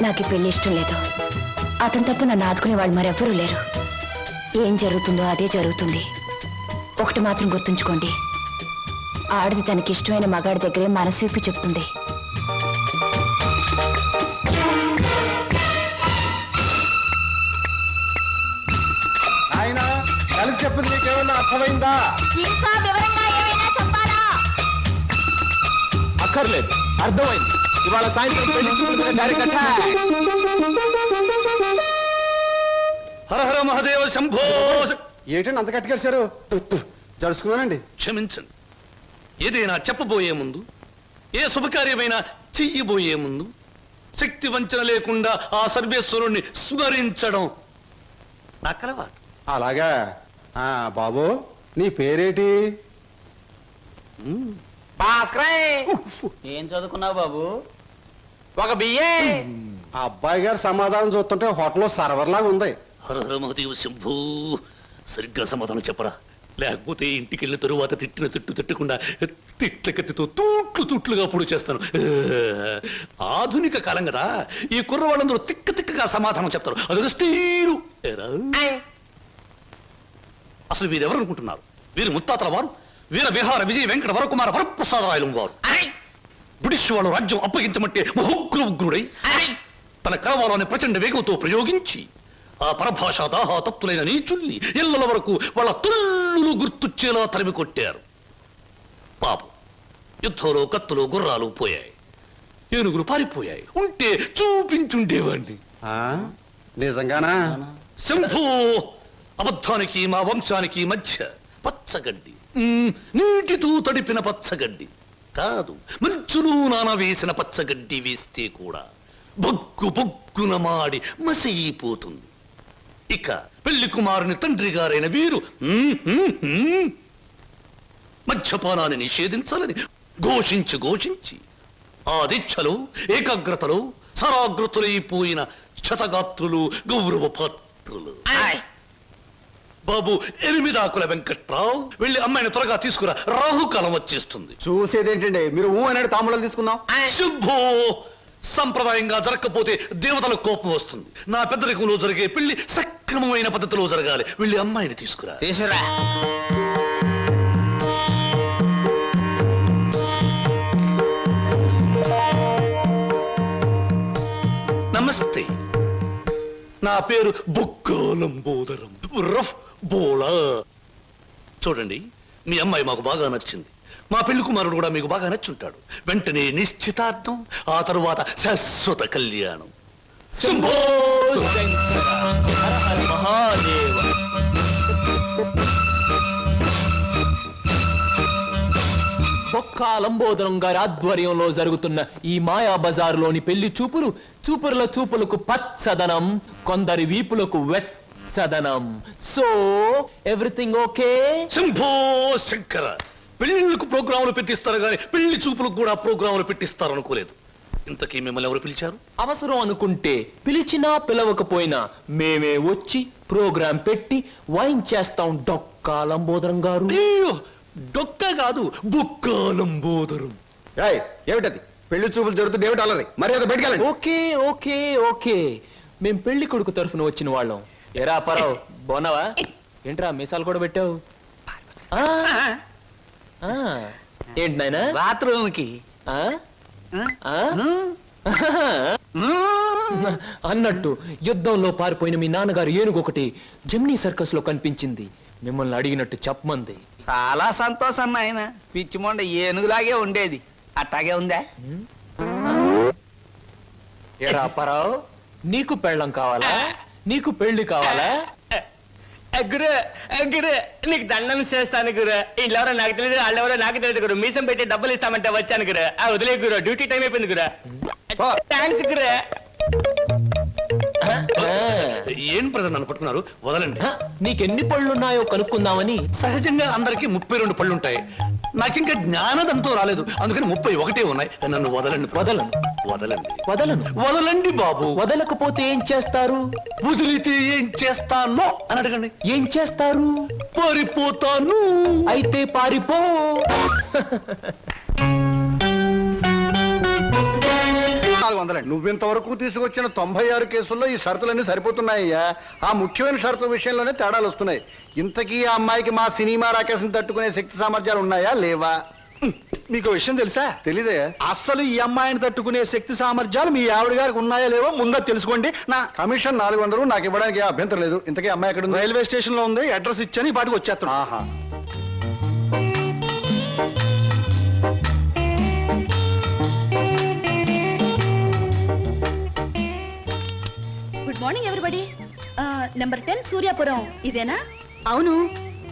నాకు ఈ పెళ్లి ఇష్టం లేదు. అతని తప్ప నన్ను ఆదుకునే వాళ్ళు మరెవ్వరూ లేరు. ఏం జరుగుతుందో అదే జరుగుతుంది. ఒకటి మాత్రం గుర్తుంచుకోండి, ఆడది తనకిష్టమైన మగాడి దగ్గరే మనసు విప్పి చెప్తుంది. ఆయన కలిసి చెప్పింది నీకేమన్నా అర్థమైందా? ఇంకా వివరంగా ఏమైనా చెప్పాలా? అక్కర్లేదు, అర్థమైంది. ఇవాళ సాయంత్రం పెళ్లి చూపుల డైరెక్ట్ అటాక్. హర హర మహాదేవ శంభో. ఏంటండి అంత కట్టుకేశారు? జరుచుకున్నానండి. క్షమించండి. ఏదైనా చెప్పబోయే ముందు, ఏ శుభకార్యమైనా చెయ్యబోయే ముందు శక్తి వంచన లేకుండా ఆ సర్వేశ్వరుణ్ణి స్మరించడం నా కలవాటు. అలాగా. బాబు, నీ పేరేటి? ఏం చదువుకున్నావు బాబు? ఒక బిఏ. ఆ అబ్బాయి గారు సమాధానం చూస్తుంటే హోటల్లో సర్వర్ లాగా ఉంది. హర హర మహాదేవ శంభో. సరిగ్గా సమాధానం చెప్పరా, లేకపోతే ఇంటికి వెళ్ళిన తరువాత తిట్టిన తిట్టు తిట్టకుండా తిట్ల కత్తితో తూట్లుగా పొడి చేస్తాను. ఆధునిక కాలం కదా, ఈ కుర్రవాళ్ళందరూ తిక్కగా సమాధానం చెప్తారు. అదొక స్టీరు. అసలు వీరెవరు అనుకుంటున్నారు? వీరు ముత్తాతల వారు వీర విహార విజయ వెంకట వరకుమార వరప్రసాదరాయలు వారు. బ్రిటిష్ వాళ్ళు రాజ్యం అప్పగించమంటే ఉగ్రుడై తన కరవాలని ప్రచండ వేగంతో ప్రయోగించి ఆ పరభాషా దాహాతత్తులైన నీచుల్ని ఇళ్ల వరకు వాళ్ళ తుల్లులు గుర్తుచ్చేలా తరిమి కొట్టారు. పాపం, యుద్ధంలో కత్తులు గుర్రాలు పోయాయి, ఏనుగులు పారిపోయాయి. ఉంటే చూపించుండేవాణ్ణి. నిజంగానా? శంభో. అబద్ధానికి మా వంశానికి మధ్య పచ్చగడ్డి, నీటితో తడిపిన పచ్చగడ్డి కాదు, మంచులో నానవేసిన పచ్చగడ్డి వేస్తే కూడా బొగ్గున మాడి మసైపోతుంది. ఇక పెళ్లి కుమారుని తండ్రి గారైన వీరు మద్యపానాన్ని నిషేధించాలని ఘోషించి ఆ దీక్షలో ఏకాగ్రతలో సరాగ్రతులైపోయిన క్షతగాత్రులు, గౌరవ పాత్రులు. బాబు, 8 ఆకుల వెంకట్రావు, వెళ్ళి అమ్మాయిని త్వరగా తీసుకురా, రాహుకాలం వచ్చేస్తుంది. చూసేదేంటండి, మీరు అనేది తాంబూలాలు తీసుకుందాం. శుభో. సంప్రదాయంగా జరగకపోతే దేవతలకు కోపం వస్తుంది. నా పెద్దరికంలో జరిగే పెళ్లి సక్రమమైన పద్ధతిలో జరగాలి. వెళ్ళి అమ్మాయిని తీసుకురా. తీసురా. నమస్తే, నా పేరు బుక్కాలంబోదరం బోళా. చూడండి, మీ అమ్మాయి మాకు బాగా నచ్చింది. మా పెళ్లి కుమారుడు కూడా మీకు బాగా నచ్చుంటాడు. వెంటనే నిశ్చితార్థం, ఆ తరువాత శాశ్వత కళ్యాణం. శంభో శంకర, హర హర మహాదేవ. బొక్కా లంబోదరం గారి ఆధ్వర్యంలో జరుగుతున్న ఈ మాయా బజారులోని పెళ్లి చూపుల చూపులకు పచ్చదనం, కొందరి వీపులకు వెచ్చదనం. So everything okay? Shambho Shankara. పెళ్లిళ్ళకు ప్రోగ్రాములు పెట్టిస్తారు కానీ పెళ్లి చూపులకు కూడా ప్రోగ్రాములు పెట్టిస్తారు అనుకోలేదు. ఇంతకీ మిమ్మల్ని ఎవరు పిలిచారు? అవసరం అనుకుంటే పిలిచినా పిలవకపోయినా మేమే వచ్చి ప్రోగ్రాం పెట్టి వాయించేస్తాం. డొక్కా లంబోదరం గారు. డొక్క కాదు, బుక్కాలంబోదరం. ఏమిటది? పెళ్లి చూపులు జరుగుతుంది, ఏమిటి అలరి? మర్యాద బయటకెళ్ళండి. ఓకే ఓకే ఓకే, మేం పెళ్లి కొడుకు తరఫున వచ్చిన వాళ్ళం. ఎరా పరావు, బాగున్నావా? ఏంట్రా మీసాలు కూడా పెట్టావు? ఏంటి నాయనా? బాత్రూమ్ కి అన్నట్టు యుద్ధంలో పారిపోయిన మీ నాన్నగారు ఏనుగొకటి జమ్నీ సర్కస్ లో కనిపించింది. మిమ్మల్ని అడిగినట్టు చెప్పమంది. చాలా సంతోషం నాయన. పిచ్చి మొండ ఏనుగులాగే ఉండేది, అట్టాగే ఉందా? ఎరా పరావు, నీకు పెళ్ళం కావాలా? నీకు పెళ్లి కావాలా? గురు గురు నీకు దండం చేస్తాను గురు. వీళ్ళెవరో నాకు తెలియదు, వాళ్ళెవరో నాకు తెలియదు గురు. మీసం పెట్టి డబ్బులు ఇస్తామంటే వచ్చాను గురు. వదిలే గురు, డ్యూటీ టైం అయిపోయింది గురు. థ్యాంక్స్ గురు. ఏం ప్రజలు నన్ను పట్టుకున్నారు? వదలండి. నీకెన్ని పళ్ళున్నాయో కనుక్కుందామని. సహజంగా అందరికి 32 పళ్ళుంటాయి. నాకింకా జ్ఞానదంతో రాలేదు, అందుకని 31 ఉన్నాయి. నన్ను వదలండి. వదలను వదలండి. వదలను. వదలండి బాబు. వదలకపోతే ఏం చేస్తారు? వదిలితే ఏం చేస్తానో అని అడగండి. ఏం చేస్తారు? పారిపోతాను. అయితే పారిపో. 400 వందలండి. నువ్వింతవరకు తీసుకొచ్చిన 96 కేసుల్లో ఈ షరతులన్నీ సరిపోతున్నాయ్యా. ఆ ముఖ్యమైన షరతుల విషయంలోనే తేడాలు వస్తున్నాయి. ఇంతకీ ఆ అమ్మాయికి మా సినిమా రాకేశం తట్టుకునే శక్తి సామర్థ్యాలు ఉన్నాయా లేవా? మీకు విషయం తెలుసా? తెలీదే. అస్సలు ఈ అమ్మాయిని తట్టుకునే శక్తి సామర్థ్యాలు మీ ఆవిడ గారికి ఉన్నాయా లేవో ముందో తెలుసుకోండి. నా కమిషన్ 400 నాకు ఇవ్వడానికి ఏ అభ్యంతరం లేదు. ఇంతకీ అమ్మాయి ఎక్కడ ఉంది? రైల్వే స్టేషన్ లో ఉంది, అడ్రస్ ఇచ్చాను, ఈ పాటికి వచ్చేస్తాను. ఆహా. Good morning everybody. Number 10 Suryapuram ఇదేనా? అవును.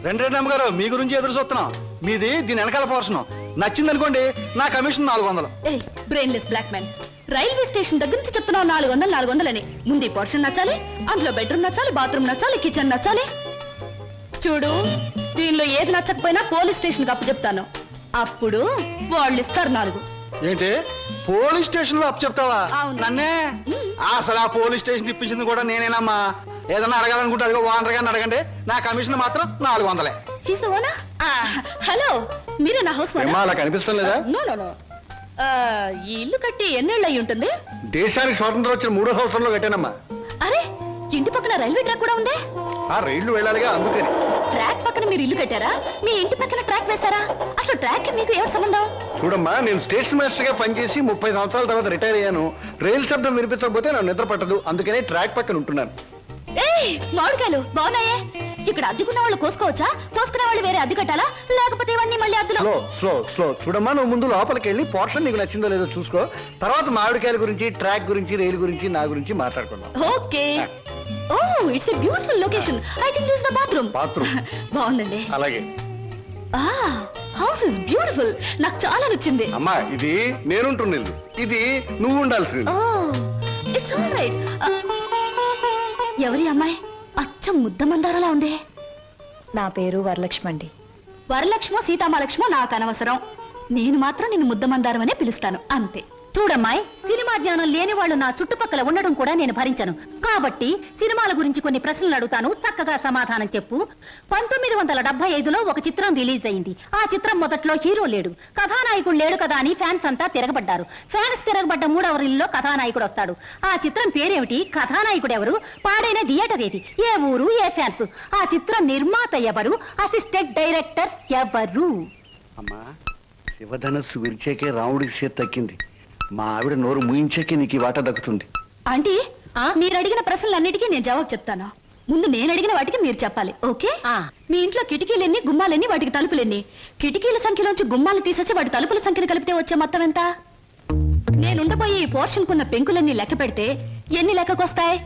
రెండు అమ్మగారు మీ గురించి ఎదురు చూస్తున్నాం. మీది దీని వెనకాల పోర్షన్ నచ్చింది అనుకోండి, నా commission 400. A brainless black man, railway station దగ్గర నుంచి చెప్తున్నావు 400 అని. ముందు ఈ పోర్షన్ నచ్చాలి, అందులో బెడ్రూమ్ నచ్చాలి, బాత్రూమ్ నచ్చాలి, కిచెన్ నచ్చాలి. చూడు, దీనిలో ఏది నచ్చకపోయినా పోలీస్ స్టేషన్ కి అప్పు చెప్తాను. అప్పుడు వాళ్ళు ఇస్తారు 4. ఏంటి పోలీస్ స్టేషన్ లో అప్పు చెప్తావా? అవును. నన్నే? అసలు ఆ పోలీస్ స్టేషన్ ఇప్పించింది కూడా నేనేనమ్మా. ఏదన్నా అడగాలనుకుంటే అదిగో ఓనర్ గారిని అడగండి, నా కమిషన్ మాత్రం 400. He's the owner. హలో, మీరే నా హౌస్ ఏమ్మా, అలా కనిపిస్తాం లేదా? No no no. ఈ ఇల్లు కట్టి ఎన్నేళ్ళు అయి ఉంటుంది? దేశానికి స్వాతంత్రం వచ్చిన 3వ సంవత్సరంలో కట్టానమ్మా. అరే, ఇంటి పక్కన రైల్వే ట్రాక్ కూడా ఉంది. ఆ రైళ్లు వెళ్ళాలిగా, అందుకని. ట్రాక్ పక్కన మీరు ఇల్లు కట్టారా? మీ ఇంటి పక్కన ట్రాక్ వేశారా? అసలు ట్రాక్ మీకు ఏమిటి సంబంధం? చూడమ్మా, నేను స్టేషన్ మాస్టర్ గా పనిచేసి 30 సంవత్సరాల తర్వాత రిటైర్ అయ్యాను. రైలు శబ్దం వినిపించకపోతే నాకు నిద్ర పట్టదు, అందుకనే ట్రాక్ పక్కన ఉంటున్నాను. ఏయ్, మామిడికాయలు బాగున్నాయే. ఇక్కడ అద్దెకున్న వాళ్ళు కోసుకోవచ్చా? కోసుకునే వాళ్ళు వేరే అద్దె కట్టాలా? లేకపోతే ఇవన్నీ మళ్ళీ అద్దెలో? Slow slow slow. చూడమ్మా, నువ్వు ముందు లోపలికి వెళ్ళి పోర్షన్ నీకు నచ్చిందో లేదో చూసుకో. తర్వాత మామిడికాయల గురించి, ట్రాక్ గురించి, రైలు గురించి, నా గురించి మాట్లాడుకుందాం. Okay. Oh, it's a beautiful location. I think this the bathroom. Bathroom బాగుందండి. అలాగే. House is beautiful. నాకు చాలా నచ్చింది. అమ్మా, ఇది నేనుంటున్న ఇల్లు, ఇది నువ్వు ఉండాల్సింది. ఓ, ఇట్స్ ఆల్ రైట్. ఎవరి అమ్మాయి? అచ్చం ముద్ద మందారలా ఉంది. నా పేరు వరలక్ష్మి అండి. వరలక్ష్మో సీతామలక్ష్మో నాకు అనవసరం. నేను మాత్రం నిన్ను ముద్దమందారం అనే పిలుస్తాను, అంతే. చూడమ్మాయి, సినిమా జ్ఞానం లేని వాళ్ళు నా చుట్టుపక్కల ఉండడం కూడా నేను భరించను. కాబట్టి సినిమాల గురించి కొన్ని ప్రశ్నలు అడుగుతాను, చక్కగా సమాధానం చెప్పు. 1975లో ఒక చిత్రం రిలీజ్ అయింది. ఆ చిత్రం మొదట్లో హీరో లేడు, కథానాయకుడు లేడు కదా అని ఫ్యాన్స్ అంతా తిరగబడ్డారు. ఫ్యాన్స్ తిరగబడ్డ 3వ రీల్లో కథానాయకుడు వస్తాడు. ఆ చిత్రం పేరేమిటి? కథానాయకుడు ఎవరు? పాడైన థియేటర్ ఏది? ఏ ఊరు? ఏ ఫ్యాన్స్? ఆ చిత్రం నిర్మాత ఎవరు? అసిస్టెంట్ డైరెక్టర్ ఎవరు? అమ్మా, శివధనస్సు విరిచాకే రాముడికి చేతి తక్కింది. మా ఆవిడ నోరు ముయించాకే నీకు ఈ వాటా దక్కుతుంది. ఆంటీ, మీరు అడిగిన ప్రశ్నలన్నిటికీ నేను జవాబు చెప్తాను. ముందు నేను అడిగిన వాటికి మీరు చెప్పాలి, ఓకే? మీ ఇంట్లో కిటికీలెన్ని, గుమ్మాలెన్ని, వాటికి తలుపులెన్ని? కిటికీల సంఖ్యలోంచి గుమ్మాలు తీసేసి వాటి తలుపుల సంఖ్యను కలిపితే వచ్చే మొత్తం ఎంత? నేనుండబోయే ఈ పోర్షన్ కున్న పెంకులన్నీ లెక్క పెడితే ఎన్ని లెక్కకొస్తాయి?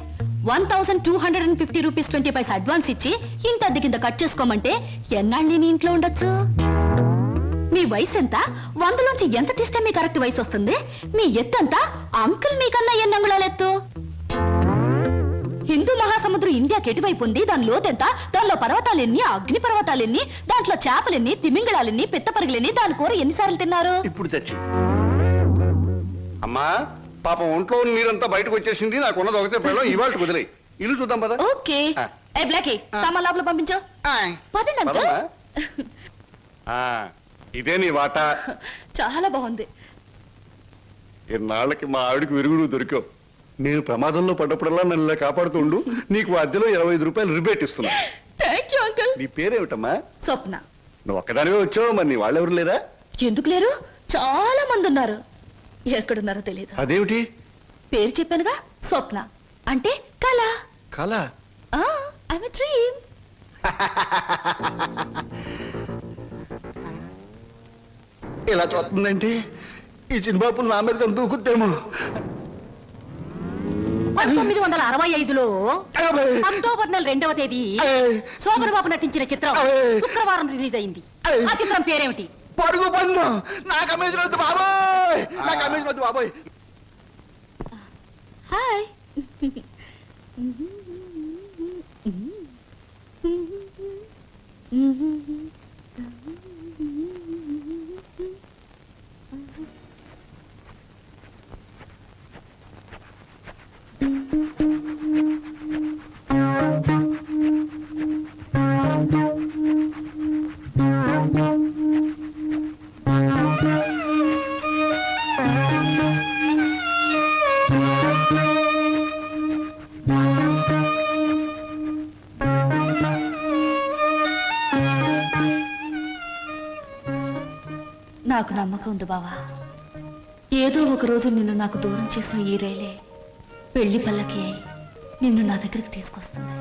1250 రూపీస్ 20 పైసా అడ్వాన్స్ ఇచ్చి ఇంటి అద్దె కింద కట్ చేసుకోమంటే ఎన్నాళ్ళు నేను ఇంట్లో ఉండొచ్చు? మీ వయసు ఎంత? 100లోంచి ఎంత తీస్తే మీ కరెక్ట్ వయసు వస్తుంది? మీ ఎత్తు ఎంత? అంకుల్ మీకన్నా ఎన్ని అంగుళాల ఎత్తు? హిందూ మహాసముద్రం ఇండియాకి ఎటువైపు ఉంది? దాని లోతెంత? దానిలో పర్వతాలెన్ని, అగ్ని పర్వతాలెన్ని, దాంట్లో చేపలెన్ని, తిమింగళాలెన్ని, పిత్తపరిగలెన్ని, దాని కూర ఎన్నిసార్లు తిన్నారు? ఇప్పుడు తెచ్చి అమ్మా, పాపం ఒంట్లో నీరంతా బయటకు వచ్చేసింది. నాకున్నది ఒకటే పిల్లలు, ఇవాళ కుదిలే. ఇల్లు చూద్దాం పద. ఓకే. ఏ బ్లాకీ, సామాన్ లోపల పంపించు. పదండి అంకుల్. పదమ్మా. ఇదే నీ వాటా. చాలా బాగుంది. ఇన్నాళ్ళకి మా ఆవిడకి విరుగుడు దొరికావు. నేను ప్రమాదంలో పడ్డప్పుడల్లా నన్ను ఇలా కాపాడుతుండు. నీకు అద్దెలో 25 రూపాయలు రిబేట్ ఇస్తున్నా. Thank you uncle. నీ పేరేమిటమ్మా? స్వప్న. నువ్వు ఒక్కదానివే వచ్చావు, మరి నీ వాళ్ళెవరు లేరా? ఎందుకు లేరు? చాలా మంది ఉన్నారు. ఎక్కడున్నారో తెలియదు. అదేమిటి? పేరు చెప్పానుగా, స్వప్న అంటే కళ. కళ? I'm a dream. ఇలా చూస్తుందంటే ఈ చిన్నబాబులు నా మీద దూకుద్దేమో. 1965లో అక్టోబర్ నెల 2వ తేదీ శోభన్ బాబు నటించిన చిత్రం శుక్రవారం రిలీజ్ అయింది. ఆ చిత్రం పేరేమిటి? పడుగు పన్ను. నా కమిషన్ వద్దు బాబోయ్, నా కమిషన్ వద్దు బాబోయ్. హాయ్. నాకు నమ్మకం ఉంది బావా. ఏదో ఒక రోజు నిన్ను నాకు దూరం చేసిన ఈ రైలే పెళ్లి పల్లకి అయి నిన్ను నా దగ్గరికి తీసుకొస్తుంది.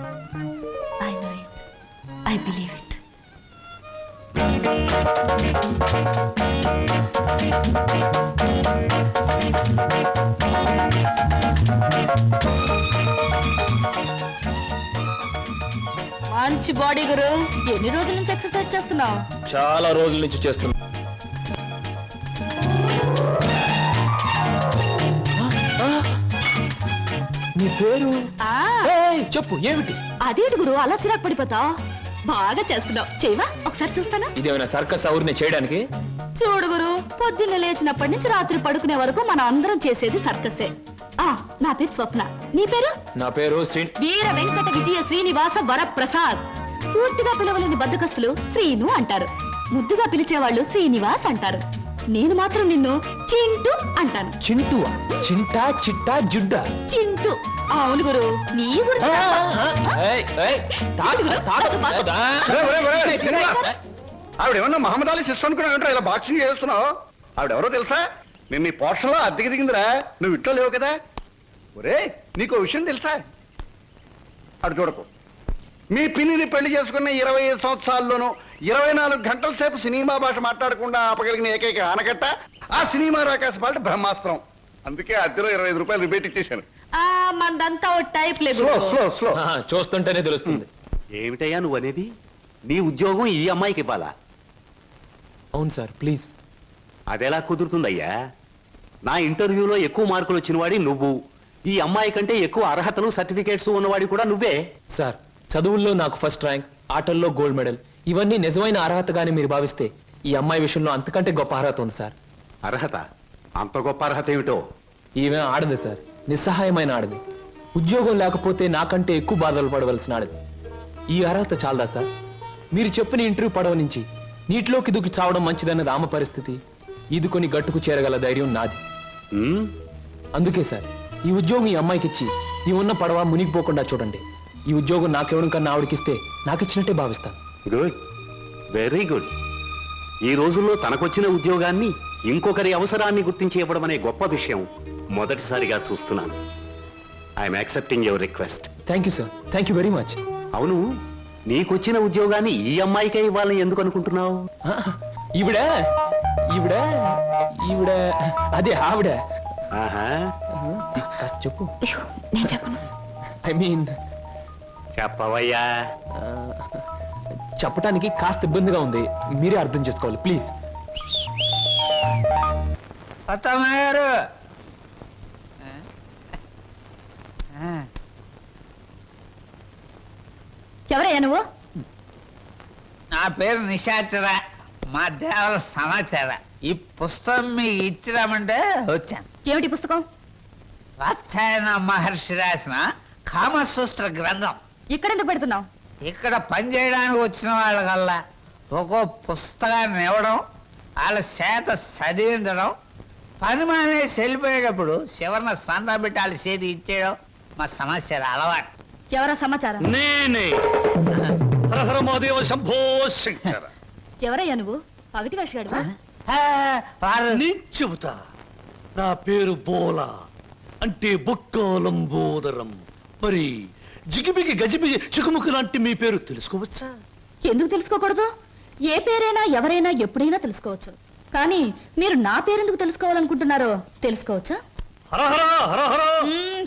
I know it, I believe it. మంచి బాడీ గురు. ఎన్ని రోజుల నుంచి ఎక్సర్సైజ్ చేస్తున్నావు? చాలా రోజుల నుంచి చేస్తున్నా. నీ పేరు ఏయ్, చెప్పు ఏమిటి? అదేంటి గురు అలా చిరాకు పడిపోతావు? బాగా చేస్తున్నావు. చేయవా ఒకసారి చూస్తానా? ఇదేమైనా సర్కస్ ఔర్ని చేయడానికి? చూడు గురు, పొద్దున్న లేచినప్పటి నుంచి రాత్రి పడుకునే వరకు మనం అందరం చేసేది సర్కసే. నా పేరు స్వప్న. నీ పేరు? నా పేరు వీర వెంకట విజయ శ్రీనివాస వరప్రసాద్. పూర్తిగా పిలవలేని బద్దకస్తులు శ్రీను అంటారు. ముద్దుగా పిలిచేవాళ్ళు శ్రీనివాస్ అంటారు. నేను మాత్రం నిన్ను చింటూ అంటాను. చింటువా? చింటా చిట్టా జుడ్డా? చింటూ. అవును గురు, నీ గురించి ఆవిడేమన్నా మహమ్మద్ అలీ సిస్టర్ అనుకున్నావు? ఇలా బాక్సింగ్ చేస్తున్నావు? ఆవిడెవరో తెలుసా? నేను నీ పోర్షన్లో అద్దెకి దిగిందిరా. నువ్వు ఇంట్లో లేవు కదా. ఒరే, నీకు విషయం తెలుసా? అటు చూడకు. మీ పిన్నిని పెళ్లి చేసుకున్న 25 సంవత్సరాల్లోనూ 24 గంటల సేపు సినిమా భాష మాట్లాడకుండా ఆపగలిగిన ఏకైక ఆనకట్ట ఆ సినిమా రాకాశ పాట బ్రహ్మాస్త్రం. అందుకే అద్దెలో 25 రూపాయలు రిపేట్ ఇచ్చేశాను. మందంతా ఓ టైప్ లేదు. Slow slow slow. చూస్తుంటేనే తెలుస్తుంది. ఏమిటయ్యా నువ్వు అనేది? నీ ఉద్యోగం ఈ అమ్మాయికి ఇవ్వాలా? అవును సార్, ప్లీజ్. అదెలా కుదురుతుందయ్యా? నా ఇంటర్వ్యూలో ఎక్కువ మార్కులు వచ్చిన వాడి నువ్వు. ఈ అమ్మాయి కంటే ఎక్కువ అర్హతలు సర్టిఫికేట్స్ ఉన్నవాడి కూడా నువ్వే. సార్, చదువుల్లో నాకు ఫస్ట్ ర్యాంక్, ఆటల్లో గోల్డ్ మెడల్, ఇవన్నీ నిజమైన అర్హతగానే మీరు భావిస్తే ఈ అమ్మాయి విషయంలో అంతకంటే గొప్ప అర్హత ఉంది సార్. అర్హత? అంత గొప్ప అర్హత ఏమిటో? ఈమె ఆడదు సార్, నిస్సహాయమైన ఆడది. ఉద్యోగం లేకపోతే నాకంటే ఎక్కువ బాధలు పడవలసిన ఆడది. ఈ అర్హత చాలదా సార్? మీరు చెప్పిన ఇంటర్వ్యూ పడవ నుంచి నీటిలోకి దూకి చావడం మంచిదన్నది ఆమె పరిస్థితి. ఈదుకొని గట్టుకు చేరగల ధైర్యం నాది. అందుకే సార్, ఈ ఉద్యోగం ఈ అమ్మాయికి ఇచ్చి ఈ ఉన్న పడవ మునిగిపోకుండా చూడండి. ఈ ఉద్యోగం నాకెవడం కన్నా ఆవిడకిస్తే నాకిచ్చినట్టే భావిస్తాను. Good, very good. ఈ రోజుల్లో తనకొచ్చిన ఉద్యోగాన్ని ఇంకొకరి అవసరాన్ని గుర్తించి ఇవ్వడం అనే గొప్ప విషయం మొదటిసారిగా చూస్తున్నాను. I'm accepting your request. Thank you sir, thank you very much. అవును, నీకొచ్చిన ఉద్యోగాన్ని ఈ అమ్మాయికే ఇవ్వాలని ఎందుకు అనుకుంటున్నావు? ఈవిడ ఈవిడ ఈవిడ అదే ఆవిడ. ఆహా, కాస్త చెప్పు. నేను చెప్పను. ఐ మీన్ చెప్పవయ్యా. చెప్పటానికి కాస్త ఇబ్బందిగా ఉంది, మీరే అర్థం చేసుకోవాలి ప్లీజ్. అత్తమ్మగారు, ఎవరయ్యా నువ్వు? నా పేరు నిశాచర, మా దేవర సమాచార. ఈ పుస్తకం మీకు ఇచ్చిరామంటే వచ్చాను. ఏమిటి పుస్తకం? వాత్సాయన మహర్షి రాసిన కామసూత్ర గ్రంథం. ఇక్కడెందుకు పెడుతున్నావు? ఇక్కడ పని చేయడానికి వచ్చిన వాళ్ళకల్లా ఒక్కో పుస్తకాన్ని ఇవ్వడం, వాళ్ళ చేత చదివించడం, పని మానేసి వెళ్ళిపోయేటప్పుడు చివరిన సంతా పెట్టి వాళ్ళ చేతి ఇచ్చేయడం మా సమస్య అలవాటు. ఎవరా సమాచారం? నేనే హరహర మహాదేవ శంభో శంకర. ఎవరయ్యా నువ్వు? పగటి వేషగాడువా? వారు నేను చెబుతా. నా పేరు బోలా, అంటే బొక్కోలంబోదరం. మరి జిగిబిగి గజిబిగి చికుముకు లాంటి మీ పేరు తెలుసుకోవచ్చా? ఎందుకు తెలుసుకోకూడదు? ఏ పేరైనా ఎవరైనా ఎప్పుడైనా తెలుసుకోవచ్చు. కానీ మీరు నా పేరెందుకు తెలుసుకోవాలనుకుంటున్నారో తెలుసుకోవచ్చా? హరహర హరహర.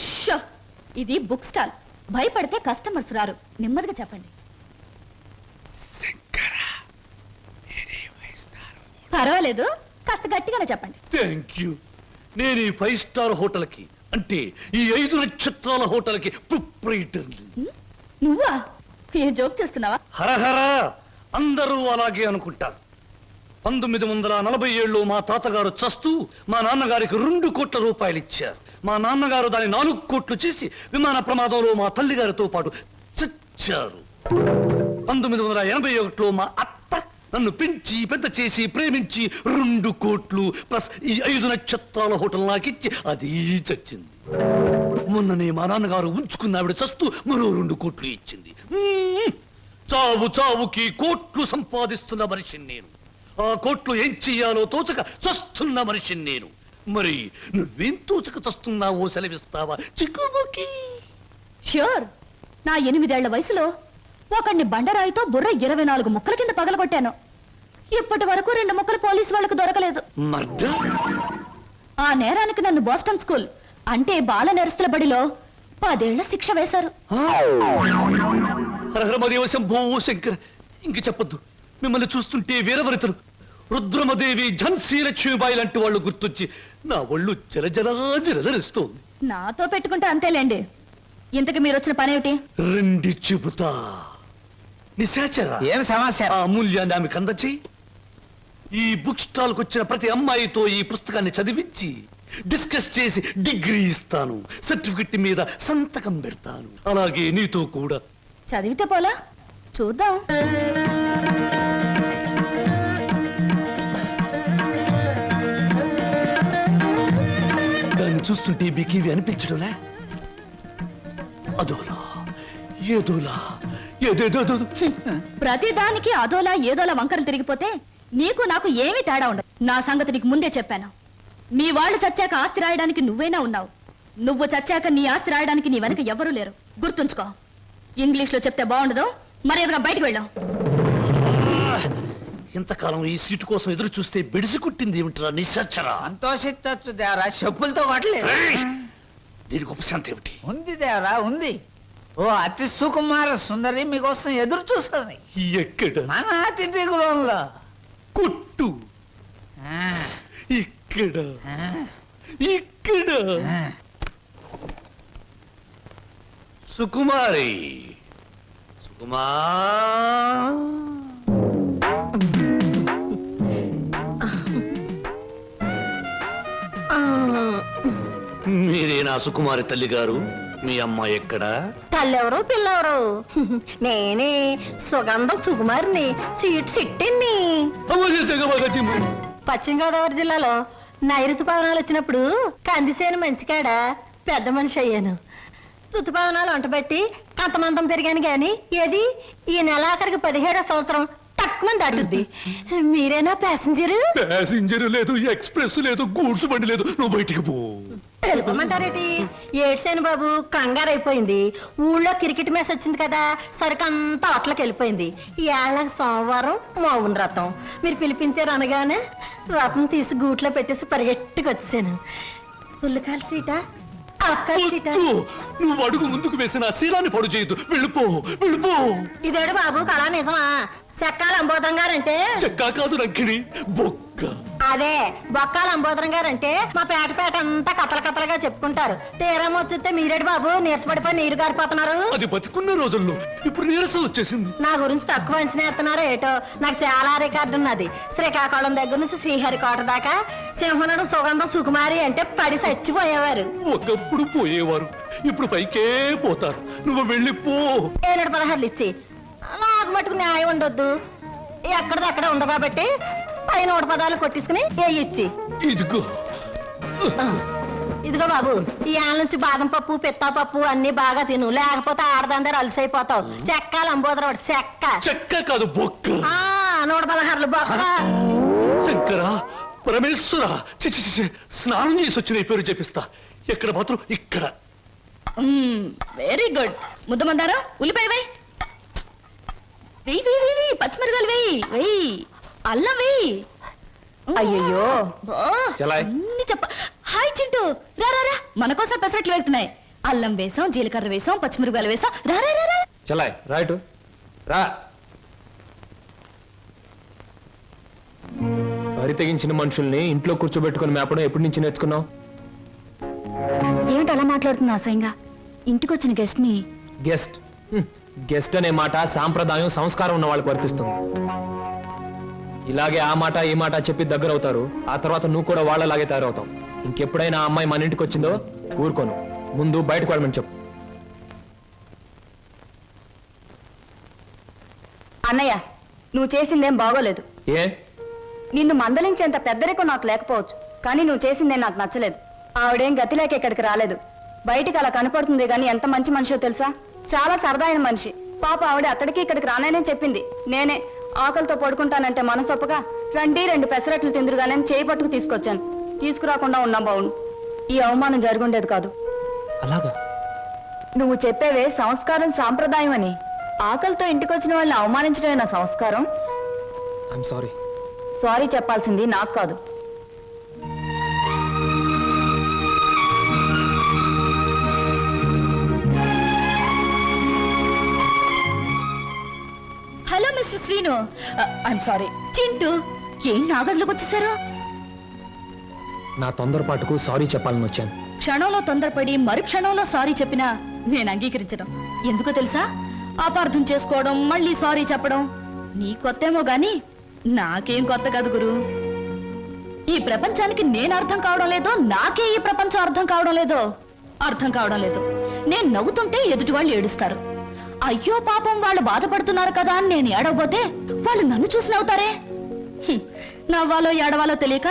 షో! ఇది బుక్ స్టాల్. భయపడితే కస్టమర్స్ రారు. నెమ్మదిగా చెప్పండి. పర్వాలేదు, కాస్త గట్టిగానే చెప్పండి. Thank you. నేను ఈ 5 స్టార్ హోటల్కి, అంటే ఈ 5 నక్షత్రాల హోటల్కి ప్రొప్రైటర్ని. నువ్వా? ఏం జోక్ చేస్తున్నావా? హరహర. అందరూ అలాగే అనుకుంటారు. 1947లో మా తాతగారు చస్తూ మా నాన్నగారికి 2 కోట్ల రూపాయలు ఇచ్చారు. మా నాన్నగారు దాన్ని 4 కోట్లు చేసి విమాన ప్రమాదంలో మా తల్లిగారితో పాటు చచ్చారు. 1981లో మా అత్త నన్ను పెంచి పెద్ద చేసి ప్రేమించి 2 కోట్లు ప్లస్ ఈ 5 నక్షత్రాల హోటల్ నాకిచ్చి అది చచ్చింది. మొన్ననే మా నాన్నగారు ఉంచుకున్న ఆవిడ చస్తూ మరో 2 కోట్లు ఇచ్చింది. చావు చావుకి కోట్లు సంపాదిస్తున్న మనిషిని నేను. ఆ కోర్టులో ఏం చెయ్యాలో తోచక చస్తున్న మనిషిని నేను. మరి నువ్వేం తోచక చస్తున్నావో సెలవిస్తావా చిక్కుబుకి? ష్యూర్. నా 8 ఏళ్ల వయసులో ఒకడిని బండరాయితో బుర్ర 24 ముక్కల కింద పగలగొట్టాను. ఇప్పటి వరకు 2 ముక్కలు పోలీసు వాళ్ళకు దొరకలేదు. మర్ద ఆ నేరానికి నన్ను బోస్టన్ స్కూల్ అంటే బాల నెరస్తుల బడిలో 10 ఏళ్ల శిక్ష వేశారు. హరహరమదేవ శంభో శంకర్. ఇంక చెప్పొద్దు. మిమ్మల్ని చూస్తుంటే వీరవరితలు రుద్రమదేవి, ఝన్సీ లక్ష్మీబాయి లాంటి వాళ్ళు గుర్తొచ్చి నా ఒళ్ళు జలజలస్తోంది. నాతో పెట్టుకుంటే అంతేలేండి. ఇంతకు మీరు వచ్చిన పనేమిటి? రెండి చెబుతా. నిశాచర ఏం సమస్య? ఆ అమూల్యాన్ని ఆమెకు అందచేయి. ఈ బుక్ స్టాల్ కు వచ్చిన ప్రతి అమ్మాయితో ఈ పుస్తకాన్ని చదివించి డిస్కస్ చేసి డిగ్రీ ఇస్తాను. సర్టిఫికెట్ మీద సంతకం పెడతాను. అలాగే నీతో కూడా. చదివితే పోలా? చూద్దాం. దాన్ని చూస్తుంటే మీకు ఇవి అనిపించడంలే? అదోలా ఏదోలా ఏదేదో. ప్రతి దానికి అదోలా ఏదోలా వంకరలు తిరిగిపోతే నీకు నాకు ఏమీ తేడా ఉండదు. నా సంగతి నీకు ముందే చెప్పాను. మీ వాళ్ళు చచ్చాక ఆస్తి రాయడానికి నువ్వైనా ఉన్నావు. నువ్వు చచ్చాక నీ ఆస్తి రాయడానికి నీ వెనక ఎవరూ లేరు. గుర్తుంచుకో. ఇంగ్లీష్ లో చెప్తే బాగుండదు. మర్యాదగా బయటకు వెళ్ళాం. ఇంతకాలం ఈ సీటు కోసం ఎదురు చూస్తే బెడిసి కుట్టింది ఏమిట్రా నిశాచరా? సంతోషించచ్చు దేవరా, చెప్పులతో కొట్టలేదు. దీనికి ఉపశాంతి ఏమిటి? ఉంది దేవరా, ఉంది. ఓ అతి సుకుమార సుందరి మీకోసం ఎదురు చూస్తుంది ఎక్కడ? మన అతిథి గృహంలో. కొట్టు. ఆ, ఇక్కడ ఆ, ఇక్కడ. ఆ. సుకుమారి, సుకుమా. మీరే నా సుకుమారి తల్లి గారు. మీ అమ్మాయి ఎక్కడా? తల్లెవరు పిల్లెవరు? నేనే సుగంధం సుకుమారిని, సీట్ సిట్టిని. పశ్చిమ గోదావరి జిల్లాలో నైరుతు పవనాలు వచ్చినప్పుడు కందిసేను మంచికాడ పెద్ద మనిషి అయ్యాను. ఋతుపవనాలు వంటబెట్టి కంతమందం పెరిగాను గాని ఏది ఈ నెలాఖరికి 17వ సంవత్సరం తక్కువ దాటుద్ది. మీరేనా ప్యాసింజరు? ప్యాసింజర్ లేదు, ఎక్స్ప్రెస్ లేదు, గూడ్స్ బండి లేదు. నువ్వు బయటికి పో. తెలుపమంటారేటి? ఏడ్సేను బాబు, కంగారు అయిపోయింది. ఊళ్ళో క్రికెట్ మ్యాచ్ వచ్చింది కదా, సరికంతా అట్లకి వెళ్ళిపోయింది. ఏళ్ళకి సోమవారం మౌన రథం. మీరు పిలిపించారు అనగానే రథం తీసి గూట్లో పెట్టేసి పరిగెట్టుకు వచ్చాను. పుల్లకాల సీట, అక్కల సీట. నువ్వు అడుగు ముందుకు వేసిన శీలాన్ని పొడు చేయొద్దు. వెళ్ళిపో, వెళ్ళిపో. ఇదేడు బాబు కళా నిజమా? చెక్కాల అంబోధం గారంటే చెక్కా కాదు రంకిణి, బొక్క. అదే బొక్కాల అంబోధరం గారంటే మా పేట అంతా కథలుగా చెప్పుకుంటారు. తీరం వచ్చితే మీరేడు బాబు నీరసపడిపోయి నీరు గారిపోతున్నారు. అది బతికున్న రోజుల్లో, ఇప్పుడు నీరసం వచ్చేసింది. నా గురించి తక్కువ అంచనా ఎత్తున్నారో ఏటో. నాకు చాలా రికార్డు ఉన్నది. శ్రీకాకుళం దగ్గర నుంచి శ్రీహరికోట దాకా సింహనుడు సుగంధం సుకుమారి అంటే పడి చచ్చిపోయేవారు. ఒకప్పుడు పోయేవారు, ఇప్పుడు పైకే పోతారు. నువ్వు వెళ్ళిపో. 716 ఇచ్చి నాకు మటుకు న్యాయం ఉండొద్దు. ఎక్కడదక్కడ ఉంది కాబట్టి పైన 110 కొట్టించుకుని ఇచ్చి. ఇదిగో ఇదిగో బాబు, ఈ ఆల నుంచి బాదం పప్పు, పిత్తా పప్పు అన్ని బాగా తిను. లేకపోతే ఆడదందరూ అలసైపోతావు. చెక్కాల అంబోదరవాడు చెక్క. చెక్క కాదు, బొక్క. 116 బొక్క. శంకర, పరమేశ్వర, చిచి చిచి, స్నానం చేసి వచ్చిన పేరు చెప్పిస్తా. ఎక్కడ మాత్రం ఇక్కడ. Very good. ముద్దమందారా, ఉల్లిపాయ వేయి. వెయ్యి వెయ్యి వెయ్యి, పచ్చిమిరకాయలు వెయ్యి వెయ్యి, అల్లం వెయ్యి. అయ్యయ్యో. చలాయ్. అన్ని చెప్ప. హాయ్ చింటూ, రా రా రా. మన కోసం పెసరట్లు వెళ్తున్నాయి. అల్లం వేసాం, జీలకర్ర వేసాం, పచ్చిమిరకాయలు వేసాం. రా రా రా రా. చలాయ్ రైట్ రా. వరి తెగించిన మనుషుల్ని ఇంట్లో కూర్చోబెట్టుకుని మేపడం ఎప్పటి నుంచి నేర్చుకున్నావు? ఏమిటి అలా మాట్లాడుతున్నా అసహ్యంగా? ఇంటికొచ్చిన గెస్ట్ ని. గెస్ట్ గెస్ట్ అనే మాట సాంప్రదాయం, సంస్కారం ఉన్న వాళ్ళకి వర్తిస్తుంది. ఇలాగే ఆ మాట ఈ మాట చెప్పి దగ్గర అవుతారు. ఆ తర్వాత నువ్వు కూడా వాళ్ళలాగే తయారవుతావు. ఇంకెప్పుడైనా ఆ అమ్మాయి మన ఇంటికి వచ్చిందో ఊరుకోను. ముందు బయటకు వెళ్ళమని చెప్పు. అన్నయ్య, నువ్వు చేసిందేం బాగోలేదు. ఏ? నిన్ను మందలించేంత పెద్దరికం నాకు లేకపోవచ్చు, కానీ నువ్వు చేసిందేం నాకు నచ్చలేదు. ఆవిడేం గతి లేక ఇక్కడికి రాలేదు. బయటికి అలా కనపడుతుంది గాని ఎంత మంచి మనిషో తెలుసా? చాలా సరదా అయిన మనిషి. పాప ఆవిడ అక్కడికి ఇక్కడికి రానని చెప్పింది. నేనే ఆకలితో పడుకుంటానంటే మనసొప్పగా రండి 2 పెసరట్లు తిందురుగానే చేయి పట్టుకు తీసుకొచ్చాను. తీసుకురాకుండా ఉన్నా బావును. ఈ అవమానం జరుగుండేది కాదు. అలాగా? నువ్వు చెప్పేవే సంస్కారం సాంప్రదాయం అని. ఆకలితో ఇంటికొచ్చిన వాళ్ళని అవమానించడమే నా సంస్కారం. I'm sorry. సారీ చెప్పాల్సింది నాకు కాదు. Hello mister Srinu. I'm sorry. Chintu, ఏం నా గదిలోకి వచ్చేసారు? నా తొందరపాటుకు సారీ చెప్పాలని వచ్చాను. క్షణంలో తొందరపడి మరు క్షణంలో సారీ చెప్పినా నేను అంగీకరించడం. ఎందుకో తెలుసా? అపార్థం చేసుకోవడం, మళ్ళీ సారీ చెప్పడం నీ కొత్తేమో గాని నాకేం కొత్త కాదు గురు. ఈ ప్రపంచానికి నేను అర్థం కావడం లేదో, నాకే ఈ ప్రపంచం అర్థం కావడం లేదో. అర్థం కావడం లేదు. నేను నవ్వుతుంటే ఎదుటి వాళ్ళు ఏడుస్తారు. అయ్యో పాపం వాళ్ళు బాధపడుతున్నారు కదా అని నేను ఏడవబోతే వాళ్ళు నన్ను చూసి నవ్వుతారే. నవ్వాలో ఏడవాలో తెలియక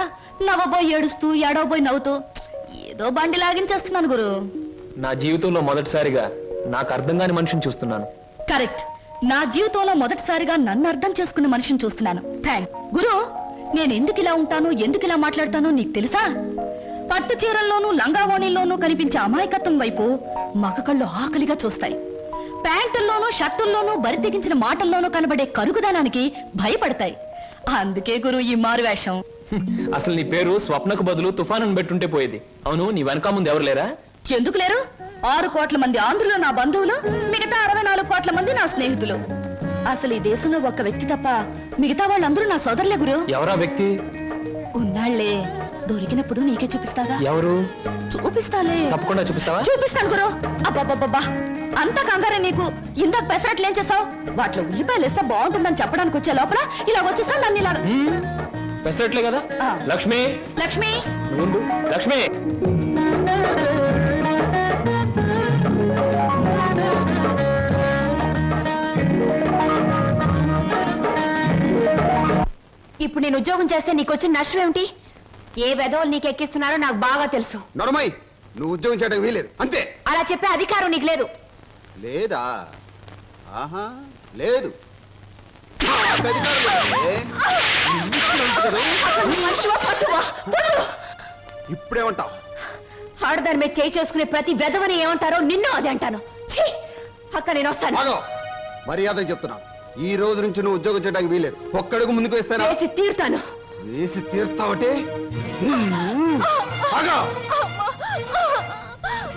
నవ్వబోయి ఏడుస్తూ, ఏడవబోయి నవ్వుతూ ఏదో బండి లాగించేస్తున్నాను గురు. నా జీవితంలో మొదటిసారిగా నాకు అర్థం కాని మనిషిని చూస్తున్నాను. కరెక్ట్. నా జీవితంలో మొదటిసారిగా నన్ను అర్థం చేసుకున్న మనిషిని చూస్తున్నాను. థ్యాంక్ గురు. నేను ఎందుకు ఇలా ఉంటాను, ఎందుకు ఇలా మాట్లాడతానో నీకు తెలుసా? పట్టు చీరల్లోనూ లంగావోణీల్లోనూ కనిపించే అమాయకత్వం వైపు మగ కళ్ళు ఆకలిగా చూస్తాయి. ప్యాంటుల్లోనూ షర్టుల్లోనూ బరితెగించిన మాటల్లోనూ కనబడే కరుగుదనానికి భయపడతాయి. అందుకే గురు ఈ మారువేషం. అసలు నీ పేరు స్వప్నకు బదులు తుఫాన్ అని పెట్టుంటే పోయేది. అవును, నీ వెనక ముందు ఎవరు లేరా? ఎందుకు లేరు? 6 కోట్ల మంది ఆంధ్రులు నా బంధువులు, మిగతా 64 కోట్ల మంది నా స్నేహితులు. అసలు ఈ దేశంలో ఒక్క వ్యక్తి తప్ప మిగతా వాళ్ళందరూ నా సోదరులే గురు. ఎవరా వ్యక్తి? ఉన్నాళ్లే, దొరికినప్పుడు నీకే చూపిస్తాగా. ఎవరు? చూపిస్తాలే. తప్పకుండా చూపిస్తావా? చూపిస్తాను గురు. అబ్బబ్బబ్బబ్బా, అంతా కంగారే నీకు. ఇందాక పెసరట్లు ఏం చేసావు? వాటిలో ఉల్లిపాయలు వేస్తే బాగుంటుందని చెప్పడానికి వచ్చే లోపల ఇలా వచ్చేసావు నన్ను ఇలా. పెసరట్లే కదా. ఆ. లక్ష్మి, లక్ష్మి, నువ్వు ఉండు. లక్ష్మి, ఇప్పుడు నేను ఉద్యోగం చేస్తే నీకు వచ్చిన నష్టం ఏమిటి? ఏ వెధవలు నీకు ఎక్కిస్తున్నారో నాకు బాగా తెలుసు. నొరమై, నువ్వు ఉద్యోగం చేయడం వీలేదు అంతే. అలా చెప్పే అధికారం నీకు లేదు. లేదా? ఆహా, లేదు. నాకు అధికారం లేదే. నీకు తెలుసు కదా. మనిషివా, పశువా? వదలు. ఇప్పుడేమంటావు? ఆడదాని మీద చేయి చేసుకునే ప్రతి వెధవని ఏమంటారో నిన్ను అదే అంటాను. ఛీ! అక్క నేను వస్తాను. ఆగో, మర్యాద చెప్తున్నాను. ఈ రోజు నుంచి నువ్వు ఉద్యోగం చేయడానికి వీలేదు. ఒక్కడుగు ముందుకు వేస్తాను. వేసి తీరుతాను. వేసి తీర్తావటే. ఆగో,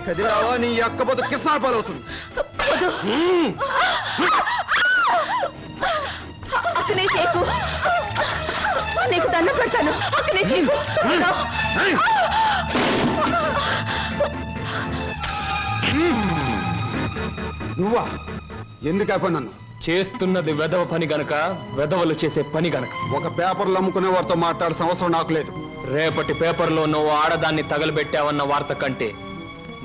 కదిలావా నీ అక్క పొద్దు కిసాన పాలవుతుంది. అక్కనే చేయకు. నీకు దండం పెడతాను. అక్కనే చేయకు. నువ్వా? ఎందుకు అయిపోయి నన్ను? చేస్తున్నది వెధవ పని గనక, వెధవలు చేసే పని గనక. ఒక పేపర్లు అమ్ముకునే వారితో మాట్లాడాల్సిన అవసరం నాకు లేదు. రేపటి పేపర్లో నువ్వు ఆడదాన్ని తగలబెట్టావన్న వార్త కంటే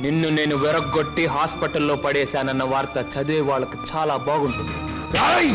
నిన్ను నేను వెరగొట్టి హాస్పిటల్లో పడేశానన్న వార్త చదివే వాళ్ళకి చాలా బాగుంటుంది. రాయ్!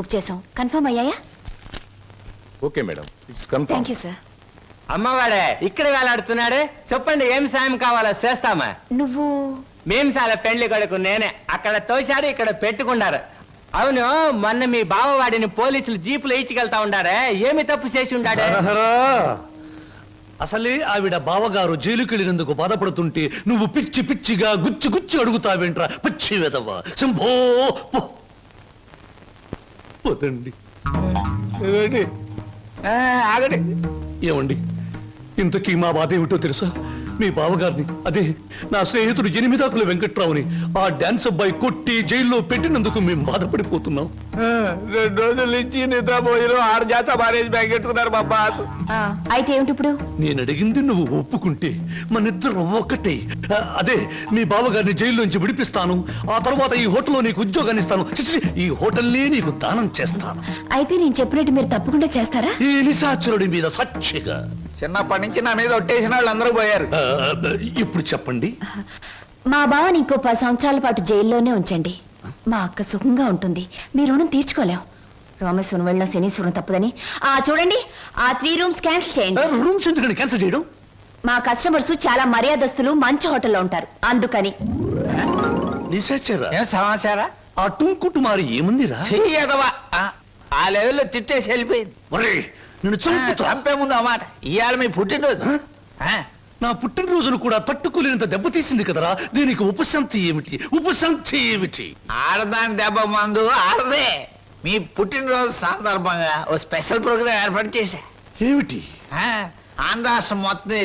బుక్ చేసాం కన్ఫర్మ్ అయ్యాయా? Okay madam, it's thank confirm. You sir. అమ్మవాడే ఇక్కడ వేలాడుతున్నాడు. చెప్పండి ఏం సాయం కావాలో చేస్తామా. నువ్వు మేము చాలా పెండ్లి కొడుకు నేనే. అక్కడ తోశారు, ఇక్కడ పెట్టుకున్నారు. అవును, మొన్న మీ బావవాడిని పోలీసులు జీపులో ఇచ్చికెళ్తా ఉండారే, ఏమి తప్పు చేసి ఉండాడే? హరహరా. అసలే ఆవిడ బావగారు జైలుకి వెళ్ళినందుకు బాధపడుతుంటే నువ్వు పిచ్చి పిచ్చిగా గుచ్చి గుచ్చి అడుగుతావేంట్రా పిచ్చి వెదవ్వ. శంభో పో. పోతండి. ఏమండి? ఆగండి. ఏమండి, ఇంతకీ మా బాధ ఏమిటో తెలుసా? మీ బావగారిని, అదే నా స్నేహితుడు ఎనిమిదాకుల వెంకట్రావుని ఆ డాన్స్ అబ్బాయి కొట్టి జైల్లో పెట్టినందుకు మేము బాధపడిపోతున్నాం. 2 రోజుల నుంచి నిద్రపోయిన 6 జాత మారేజ్ బ్యాగ్ పెట్టుకున్నారు మా బాస్. అయితే ఏమిటి ఇప్పుడు? నేను అడిగింది నువ్వు ఒప్పుకుంటే మనిద్దరం ఒక్కటే. అదే మీ బావగారిని జైల్లోంచి విడిపిస్తాను. ఆ తర్వాత ఈ హోటల్లో నీకు ఉద్యోగాన్ని ఇస్తాను. చిచి, ఈ హోటల్నే నీకు దానం చేస్తాను. అయితే నేను చెప్పినట్టు మీరు తప్పకుండా చేస్తారా? ఈ నిశాచరుడి మీద సాక్షిగా. చిన్నప్పటి నుంచి నా మీద ఒట్టేసిన వాళ్ళు అందరూ పోయారు. ఇప్పుడు చెప్పండి. మా బావని ఇంకో 10 సంవత్సరాల పాటు జైల్లోనే ఉంచండి. మా అక్క సుఖంగా ఉంటుంది. మీ రుణం తీర్చుకోలేం. రామేశ్వరం వెళ్ళిన శనీశ్వరం తప్పదని చూడండి, ఆ 3 రూమ్స్ క్యాన్సిల్ చేయండి. రూమ్స్ ఎందుకని క్యాన్సిల్ చేయడం? మా కస్టమర్స్ చాలా మర్యాదస్తులు, మంచి హోటల్లో ఉంటారు అందుకని. నిశాచరా, ఏం సమాచారా? ఆ టుంకుటుమారి ఏముందిరా? చెయ్యదవా ఆ లెవెల్లో తిట్టేసి వెళ్ళిపోయింది. ఒరేయ్, నిన్ను చంపుతా. చంపే ముందు అన్నమాట. ఇవాళ మీ పుట్టినరోజు. నా పుట్టినరోజును కూడా తట్టుకోలేనంత దెబ్బతీసింది కదరా. దీనికి ఉపశాంతి ఏమిటి? ఉపశాంతి ఏమిటి? ఆడదాని దెబ్బ మందు ఆడదే. మీ పుట్టినరోజు సందర్భంగా ఓ స్పెషల్ ప్రోగ్రాం ఏర్పాటు చేశా. ఏమిటి? ఆంధ్రాష్ట్రం మొత్తం